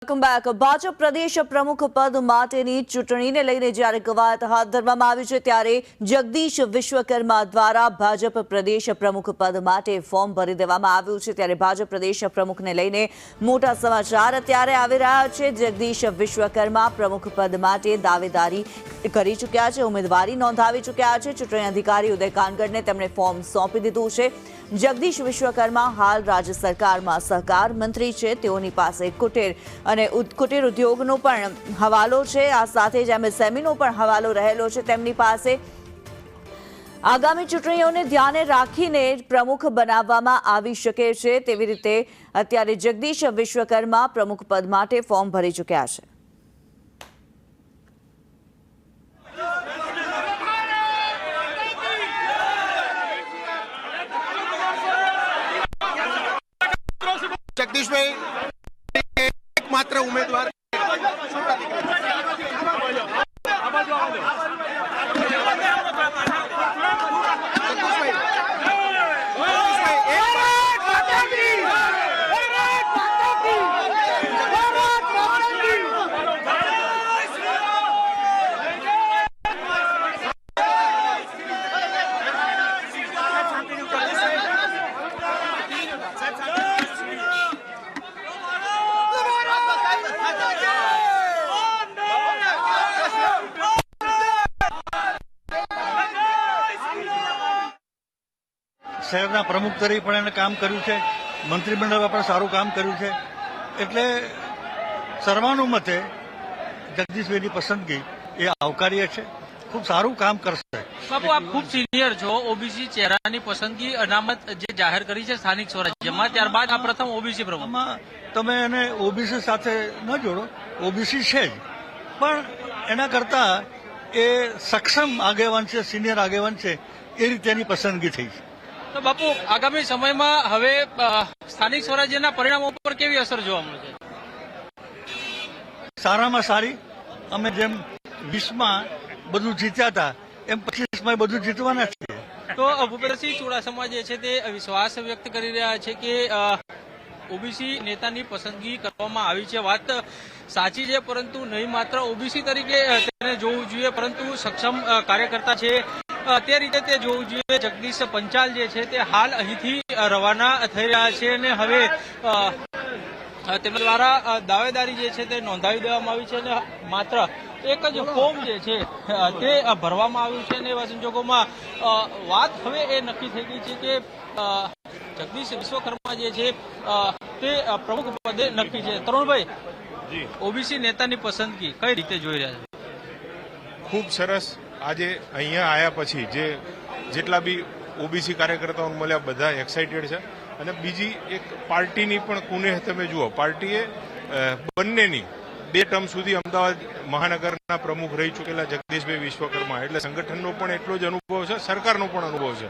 Welcome back. Bhajap પ્રદેશ પ્રમુખ પદ માટેની ચૂંટણીને લઈને જ્યારે કવાયત હાથ ધરવામાં આવી છે ત્યારે જગદીશ વિશ્વકર્મા દ્વારા ભાજપ પ્રદેશ પ્રમુખ પદ માટે ફોર્મ ભરી દેવામાં આવ્યું છે। ત્યારે ભાજપ પ્રદેશ પ્રમુખને લઈને મોટા સમાચાર અત્યારે આવી રહ્યા છે। જગદીશ વિશ્વકર્મા પ્રમુખ પદ માટે દાવેદારી કરી ચૂક્યા છે, ઉમેદવારી નોંધાવી ચૂક્યા છે। ચૂંટણી અધિકારી ઉદય કાનગડને તેમણે ફોર્મ સોંપી દીધું છે। જગદીશ વિશ્વકર્મા હાલ રાજ્ય સરકારમાં સહકાર મંત્રી છે। તેઓની પાસે કુટીર અને કુટીર ઉદ્યોગનો પણ હવાલો છે। આ સાથે જ એમએસએમઈનો પણ હવાલો રહેલો છે તેમની પાસે। આગામી ચૂંટણીઓને ધ્યાને રાખીને પ્રમુખ બનાવવામાં આવી શકે છે, તેવી રીતે અત્યારે જગદીશ વિશ્વકર્મા પ્રમુખ પદ માટે ફોર્મ ભરી ચૂક્યા છે। जगदीशभाई एकमात्र उम्मीदवार શહેરના પ્રમુખ તરીકે પણ એને કામ કર્યું છે, મંત્રીમંડળમાં પણ સારું કામ કર્યું છે। એટલે સર્વાનુમતે જગદીશભાઈની પસંદગી એ આવકાર્ય છે, ખૂબ સારું કામ કરશે। બાપુ, આપ ખૂબ સિનિયર છો, ઓબીસી ચહેરાની પસંદગી અનામત જે જાહેર કરી છે સ્થાનિક સ્વરાજ્યમાં, ત્યારબાદ આ પ્રથમ ઓબીસી પ્રમુખ। તમે એને ઓબીસી સાથે ન જોડો, ઓબીસી છે જ, પણ એના કરતા એ સક્ષમ આગેવાન છે, સિનિયર આગેવાન છે, એ રીતે એની પસંદગી થઈ છે। તો બાપુ, આગામી સમયમાં હવે સ્થાનિક સ્વરાજ્યના પરિણામો પર કેવી અસર જોવા મળશે? સારામાં સારી। અમે જેમ 20માં બધું જીત્યા હતા એમ 25માં બધું જીતવાના છીએ। તો ભૂપેન્દ્રસિંહ ચુડાસમા જે છે તે વિશ્વાસ વ્યક્ત કરી રહ્યા છે કે ઓબીસી નેતાની પસંદગી કરવામાં આવી છે। વાત સાચી છે, પરંતુ નહીં માત્ર ઓબીસી તરીકે તેને જોવું જોઈએ, પરંતુ સક્ષમ કાર્યકર્તા છે તે રીતે તે જોવું જોઈએ। જગદીશ પંચાલ જે છે તે હાલ અહીંથી રવાના થઈ રહ્યા છે અને હવે તેમના દ્વારા દાવેદારી જે છે તે નોંધાવી દેવામાં આવી છે અને માત્ર એક જ ફોર્મ જે છે તે ભરવામાં આવ્યું છે અને એવા સંજોગોમાં વાત હવે એ નક્કી થઈ ગઈ છે કે જગદીશ વિશ્વકર્મા જે છે તે પ્રમુખ પદે નક્કી છે। તરુણભાઈ, ઓબીસી નેતાની પસંદગી કઈ રીતે જોઈ રહ્યા છે? ખૂબ સરસ। આજે અહીંયા આવ્યા પછી જેટલા બી ઓબીસી કાર્યકર્તાઓને મળ્યા બધા એક્સાઇટેડ છે અને બીજી એક પાર્ટીની પણ કુનેહ તમે જુઓ, પાર્ટીએ બંનેની 2 ટર્મ સુધી અમદાવાદ મહાનગરના પ્રમુખ રહી ચૂકેલા જગદીશભાઈ વિશ્વકર્મા એટલે સંગઠનનો પણ એટલો જ અનુભવ છે, સરકારનો પણ અનુભવ છે।